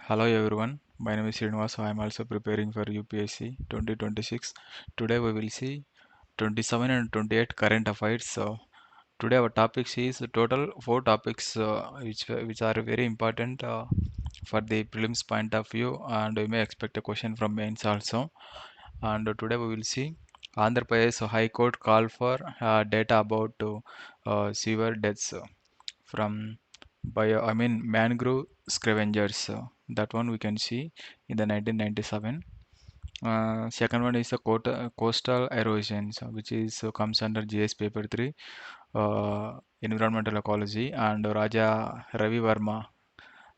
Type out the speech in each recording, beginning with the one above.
Hello everyone, my name is Srinivas. I am also preparing for UPSC 2026. Today we will see 27 and 28 current affairs. Today our topics is total four topics which are very important for the prelims point of view, and we may expect a question from mains also. And today we will see Andhra Pradesh High Court call for data about sewer deaths from mangrove scavengers. That one we can see in the 1997. Second one is the coastal erosion, which is comes under GS paper 3, environmental ecology, and Raja Ravi Verma.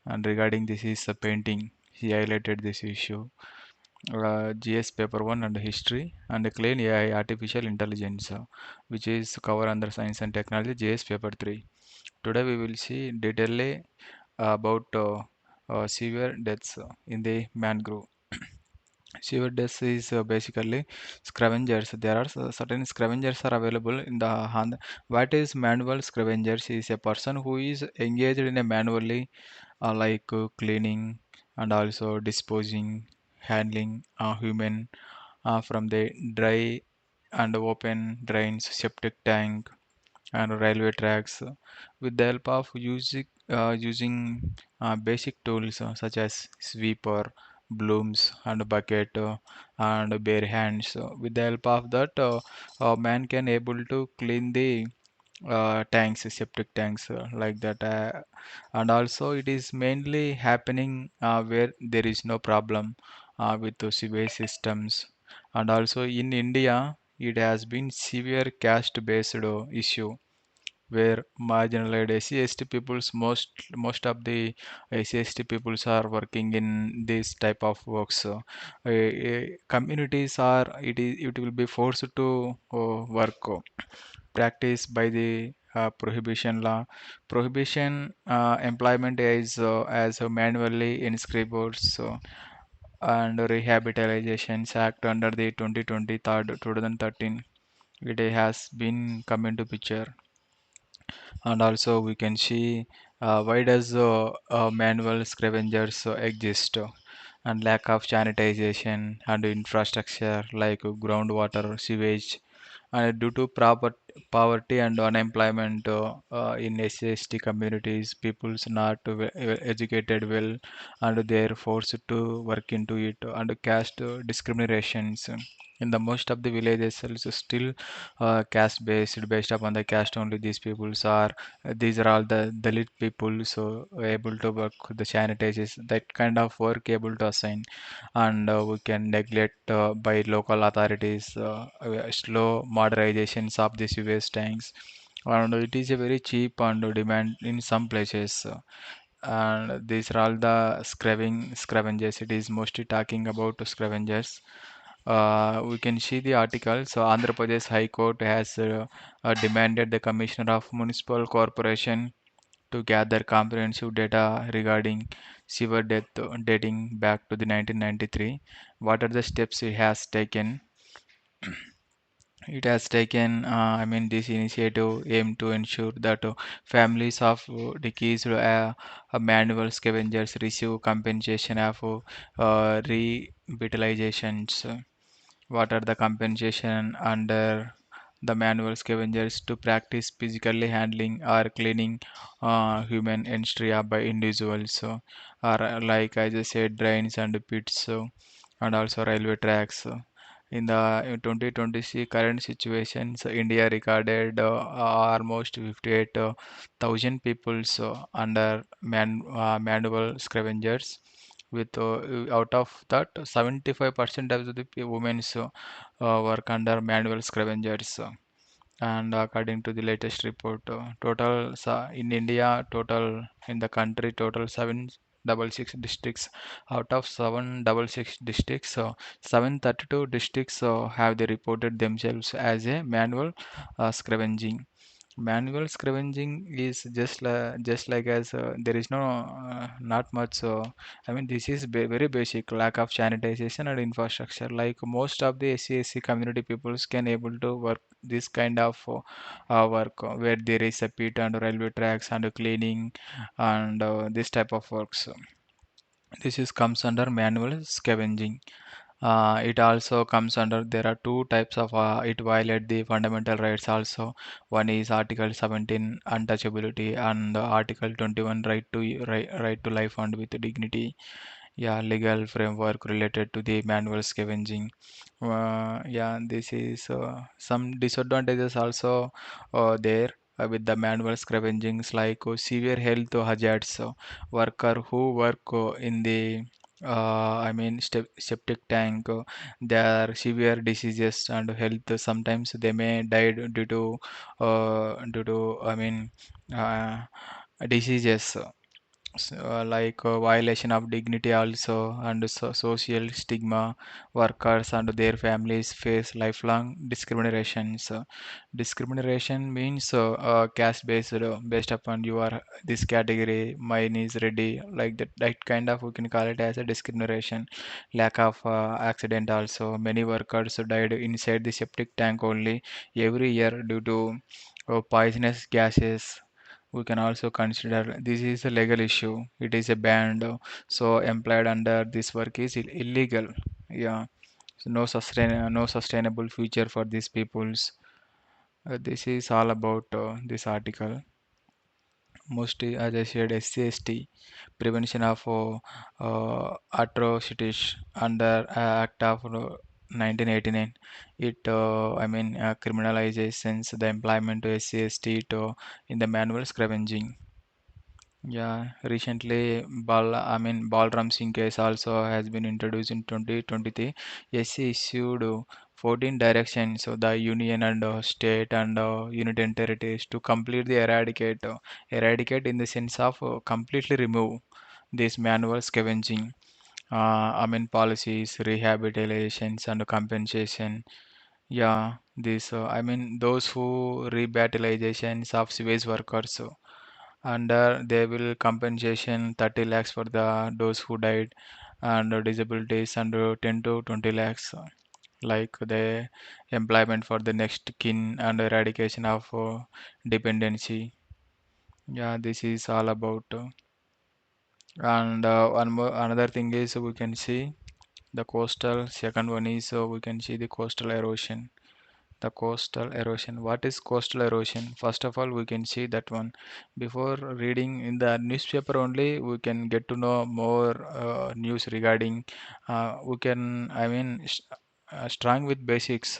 And regarding this is a painting, he highlighted this issue. GS paper 1 and history, and the clean AI artificial intelligence, which is cover under science and technology GS paper 3. Today we will see detailedly about severe deaths in the mangrove. Severe deaths is basically scavengers. There are certain scavengers are available in the hand. What is manual scavengers? Is a person who is engaged in a manually cleaning and also disposing, handling human from the dry and open drains, septic tank, and railway tracks with the help of using basic tools such as sweeper, blooms, and bucket and bare hands. With the help of that, a man can able to clean the tanks, septic tanks like that. And also, it is mainly happening where there is no problem with the sewage systems. And also in India, it has been severe caste-based issue where marginalized SC/ST peoples, most of the SC/ST peoples are working in this type of works. Communities are it will be forced to work practice by the prohibition law. Prohibition employment is as manually inscribed and Rehabilitations Act under the 2013. It has been come into picture. And also we can see why does manual scavengers exist, and lack of sanitization and infrastructure like groundwater, sewage, and due to poverty and unemployment in SC/ST communities, people's not educated well, and they are forced to work into it, and caste discriminations. In the most of the villages, also still caste based upon the caste only. These are all the Dalit people, so able to work the sanitizers, that kind of work able to assign, and we can neglect by local authorities slow modernizations of the sewage tanks, and it is a very cheap and demand in some places. And these are all the scavengers. It is mostly talking about scavengers. We can see the article. So Andhra Pradesh High Court has demanded the Commissioner of Municipal Corporation to gather comprehensive data regarding sewer death dating back to the 1993. What are the steps he has taken? It has taken, this initiative aim to ensure that families of deceased manual scavengers receive compensation of revitalizations. What are the compensation under the manual scavengers to practice physically handling or cleaning human extralia by individuals, or like I just said, drains and pits, and also railway tracks. In the 2020 current situation, so India recorded almost 58,000 people under manual scavengers, with out of that 75% of the women work under manual scavengers. And according to the latest report, in India, total in the country, total 766 districts. Out of 766 districts, 732 districts have they reported themselves as a manual scavenging. Manual scavenging is just like as there is no not much. This is very basic lack of sanitization and infrastructure. Like most of the SC community peoples can able to work this kind of work where there is a pit and railway tracks and cleaning and this type of works. This is comes under manual scavenging. It also comes under there are two types of it violate the fundamental rights also. One is Article 17 untouchability and Article 21 right to life and with dignity. Yeah, legal framework related to the manual scavenging. Yeah, this is some disadvantages also there with the manual scavengings like severe health hazards. Worker who work in the septic tank, there are severe diseases and health. Sometimes they may die due to uh, diseases like violation of dignity also and social stigma. Workers and their families face lifelong discriminations. Discrimination means caste based, based upon your this category, mine is ready, like that kind of we can call it as a discrimination. Lack of accident also, many workers died inside the septic tank only every year due to poisonous gases. We can also consider this is a legal issue. It is a banned, so employed under this work is illegal. Yeah, so no sustainable future for these peoples. This is all about this article. Mostly, as I said, SC/ST prevention of atrocities under Act of 1989. It criminalizes the employment to SC/ST to in the manual scavenging. Yeah, recently Balram Singh case also has been introduced in 2023. SC issued 14 directions so the union and state and union territories to complete the eradicate in the sense of completely remove this manual scavenging. Policies, rehabilitations and compensation. Yeah, this those who rehabilitations of sewage workers. And they will compensation 30 lakhs for the those who died and disabilities and 10 to 20 lakhs like the employment for the next kin and eradication of dependency. Yeah, this is all about and one more another thing is we can see the coastal. Second one is we can see the coastal erosion. The coastal erosion. What is coastal erosion? First of all, we can see that one. Before reading in the newspaper only, we can get to know more news regarding. We can, strong with basics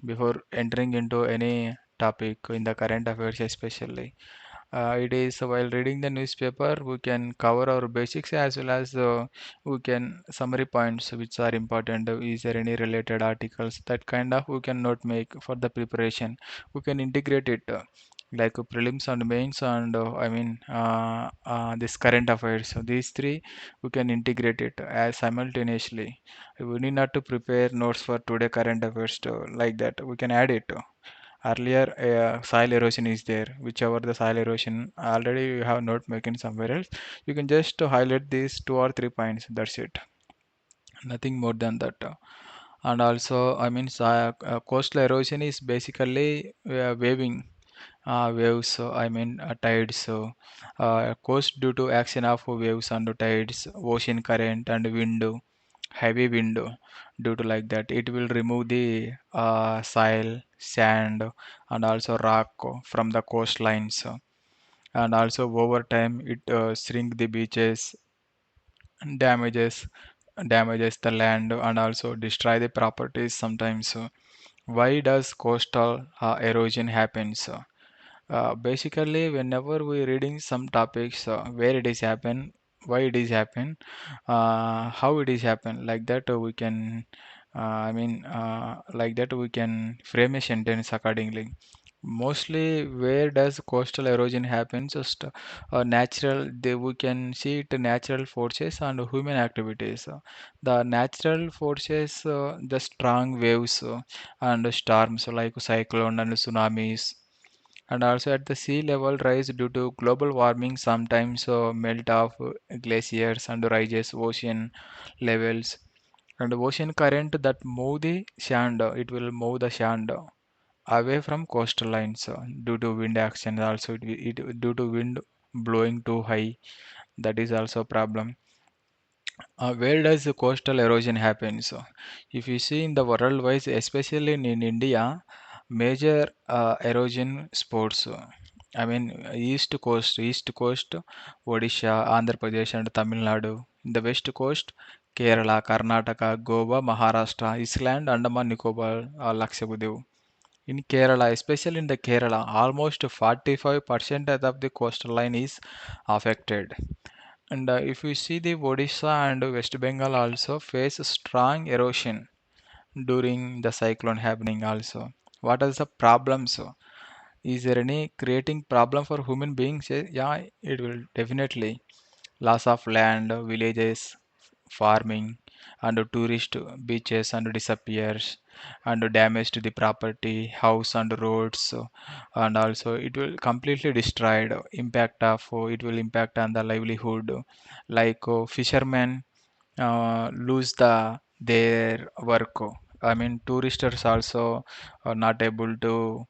before entering into any topic in the current affairs, especially. It is while reading the newspaper, we can cover our basics as well as we can summary points which are important. Is there any related articles that kind of we can not make for the preparation? We can integrate it like prelims and mains and this current affairs. So these three we can integrate it as simultaneously. We need not to prepare notes for today current affairs like that. We can add it. Earlier, soil erosion is there. Whichever the soil erosion already you have not making somewhere else, you can just highlight these two or three points. That's it. Nothing more than that. And also, coastal erosion is basically waves. Tides. Coast due to action of waves and tides, ocean current and wind, heavy wind. Due to like that, it will remove the soil, sand, and also rock from the coastlines. And also over time, it shrink the beaches, damages damages the land, and also destroy the properties sometimes. Why does coastal erosion happens? Basically, whenever we reading some topics, where it is happen, why it is happen, how it is happen, like that we can, like that we can frame a sentence accordingly. Mostly, where does coastal erosion happen? Just natural, we can see it natural forces and human activities. The natural forces, the strong waves and storms like cyclone and tsunamis, and also at the sea level rise due to global warming, sometimes melt of glaciers and rises ocean levels, and ocean current that move the sand, it will move the sand away from coastal lines due to wind action. Also it due to wind blowing too high, that is also a problem. Where does the coastal erosion happen? So, if you see in the world wise, especially in India, major erosion sports. East Coast, Odisha, Andhra Pradesh, and Tamil Nadu. In the West Coast, Kerala, Karnataka, Goa, Maharashtra, Island, Andaman Nicobar, Lakshadweep. In Kerala, especially in the Kerala, almost 45% of the coastal line is affected. And if you see the Odisha and West Bengal also face strong erosion during the cyclone happening also. What are the problems? Is there any creating problem for human beings? Yeah, it will definitely. Loss of land, villages, farming, and tourist beaches and disappears, and damage to the property, house and roads, and also it will completely destroyed. Impact of it will impact on the livelihood, like fishermen lose their work. I mean, tourists also are not able to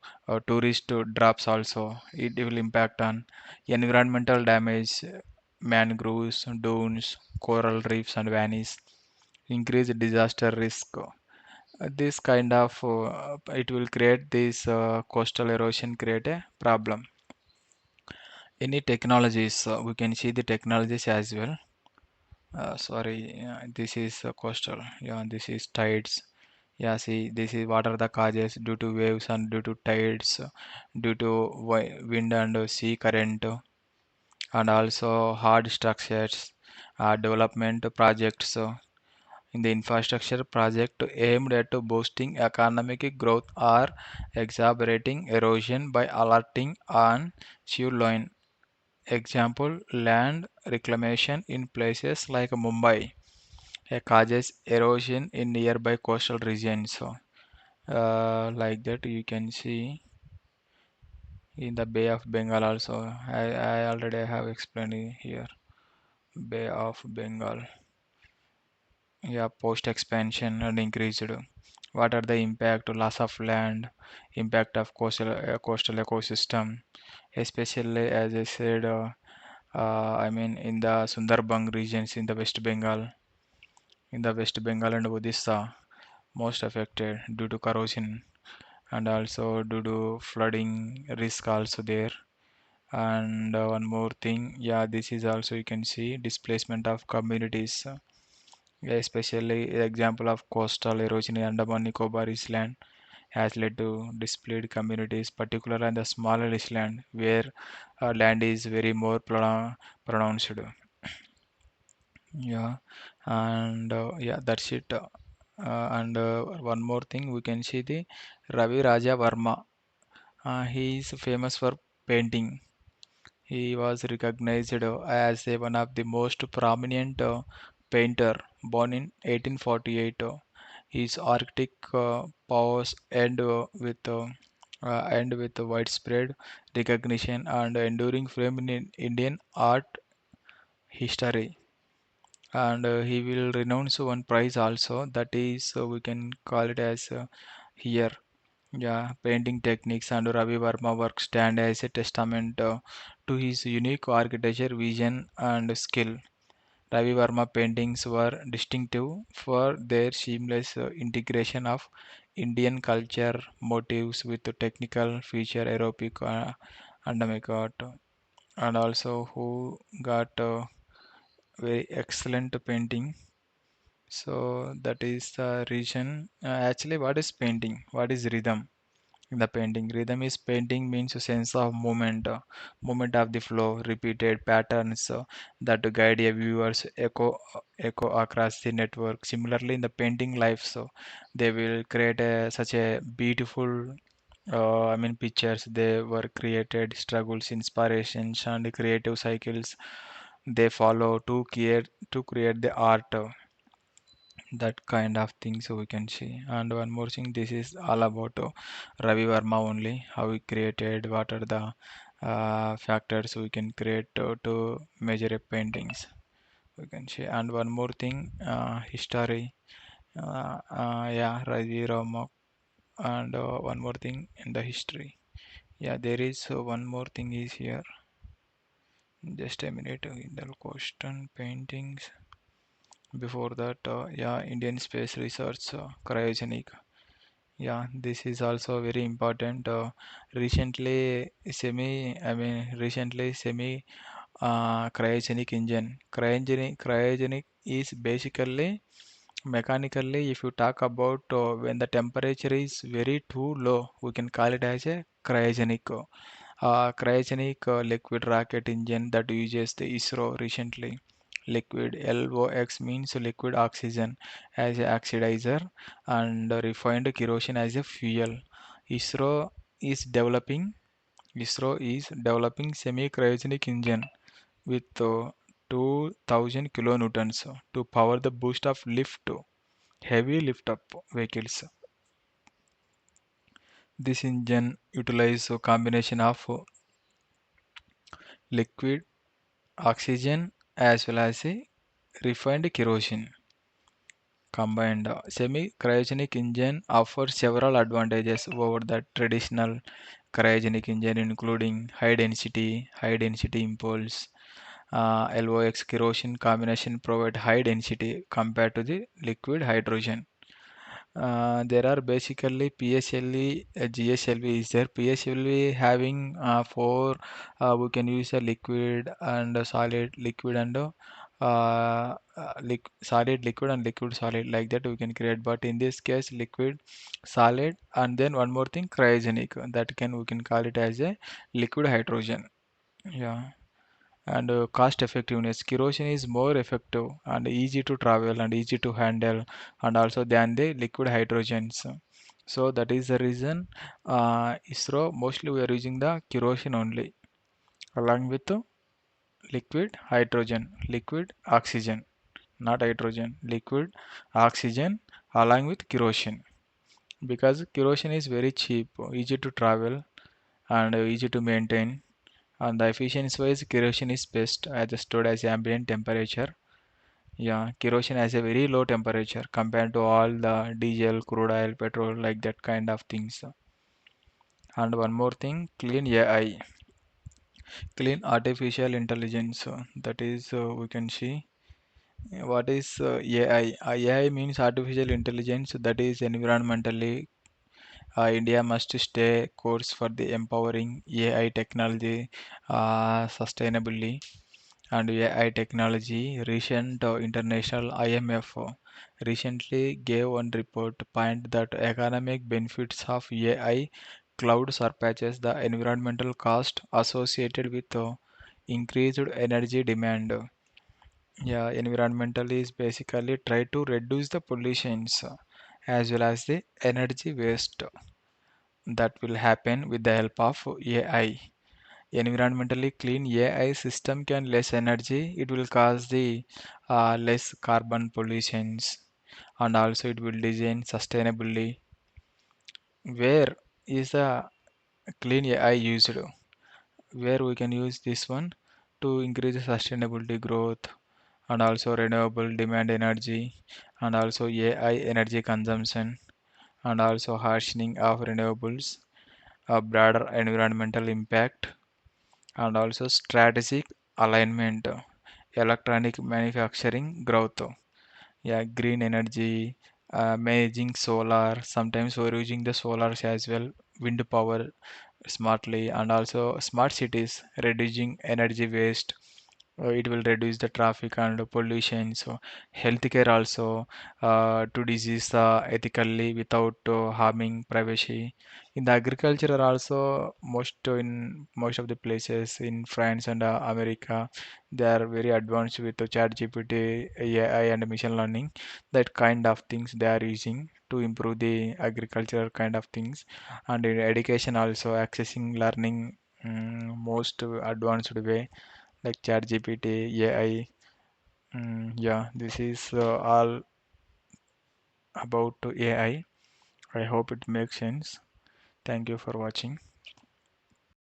tourist drops also. It will impact on environmental damage, mangroves, dunes, coral reefs, and vanish. Increase disaster risk. This kind of it will create this coastal erosion, create a problem. Any technologies, we can see the technologies as well. Sorry, this is coastal. Yeah, this is tides. Yeah, see, this is what are the causes due to waves and due to tides, due to wind and sea current, and also hard structures, development projects. In the infrastructure project aimed at boosting economic growth or exacerbating erosion by alerting on shoreline. Example, land reclamation in places like Mumbai causes erosion in nearby coastal regions. So, like that, you can see in the Bay of Bengal also. I already have explained here. Bay of Bengal. Yeah, post expansion and increased. What are the impact? Loss of land, impact of coastal ecosystem, especially as I said. I mean, in the Sundarban regions in the West Bengal and Odisha, most affected due to corrosion and also due to flooding risk also there. And one more thing, yeah, this is also you can see displacement of communities, especially example of coastal erosion in Andaman Nicobar Island has led to displaced communities, particularly in the smaller island where land is very more pronounced. Yeah, and yeah, that's it. And one more thing, we can see the Ravi Raja Varma. He is famous for painting. He was recognized as one of the most prominent painter, born in 1848. His artistic powers end with widespread recognition and enduring fame in Indian art history. And he will renounce one prize also. That is, we can call it as here. Yeah, painting techniques and Ravi Verma work stand as a testament to his unique architecture vision and skill. Ravi Verma paintings were distinctive for their seamless integration of Indian culture motifs with the technical feature aerobic and art, and also who got very excellent painting. So that is the reason. Actually, what is painting? What is rhythm? In the painting, rhythm is painting means a sense of movement, movement of the flow, repeated patterns that guide a viewer's echo across the network. Similarly, in the painting life, so they will create such a beautiful pictures. They were created struggles, inspirations, and creative cycles they follow to create the art. That kind of things we can see. And one more thing, this is all about Ravi Verma only, how he created, what are the factors we can create to measure a paintings we can see. And one more thing, history, yeah, Ravi Verma. And one more thing in the history, yeah, there is one more thing is here. Just a minute, in the question paintings, Before that, yeah, Indian space research, cryogenic. Yeah, this is also very important. Recently semi cryogenic engine. Cryogenic is basically mechanically, if you talk about when the temperature is very too low, we can call it as a cryogenic. Cryogenic liquid rocket engine that uses the ISRO recently. Liquid LOX means liquid oxygen as a oxidizer and refined kerosene as a fuel. ISRO is developing ISRO is developing semi-cryogenic engine with 2000 kilonewtons to power the boost of lift heavy lift up vehicles. This engine utilizes a combination of liquid oxygen as well as a refined kerosene combined. Semi-cryogenic engine offers several advantages over the traditional cryogenic engine, including high density impulse. LOX kerosene combination provide high density compared to the liquid hydrogen. There are basically PSLV, GSLV is there. PSLV having four, we can use a liquid and a solid, liquid and solid, liquid and liquid solid like that we can create. But in this case, liquid, solid, and then one more thing, cryogenic. That can we can call it as a liquid hydrogen. Yeah, and cost effectiveness. Kerosene is more effective and easy to travel and easy to handle and also than the liquid hydrogens. So that is the reason ISRO mostly we are using the kerosene only along with liquid hydrogen, liquid oxygen, not hydrogen, liquid oxygen along with kerosene, because kerosene is very cheap, easy to travel and easy to maintain, and the efficiency wise kerosene is best as stored as ambient temperature. Yeah, kerosene has a very low temperature compared to all the diesel, crude oil, petrol, like that kind of things. And one more thing, clean AI, clean artificial intelligence. That is, we can see what is AI. AI means artificial intelligence, that is environmentally. India must stay course for the empowering AI technology sustainably and AI technology. Recent international IMF recently gave one report point that economic benefits of AI cloud surpasses the environmental cost associated with increased energy demand. Yeah, environmental is basically try to reduce the pollutions as well as the energy waste that will happen with the help of AI. Environmentally clean AI system can less energy. It will cause the less carbon pollutions, and also it will design sustainably. Where is the clean AI used? Where we can use this one to increase the sustainability growth and also renewable demand energy and also AI energy consumption and also harshening of renewables, a broader environmental impact and also strategic alignment, electronic manufacturing growth. Yeah, green energy, managing solar. Sometimes we're using the solars as well, wind power smartly, and also smart cities, reducing energy waste. It will reduce the traffic and pollution. So healthcare also to disease ethically without harming privacy. In the agriculture are also in most of the places in France and America, they are very advanced with the chat GPT, AI and machine learning. That kind of things they are using to improve the agricultural kind of things. And in education also accessing learning most advanced way like chat GPT, AI. Yeah, this is all about AI. I hope it makes sense. Thank you for watching.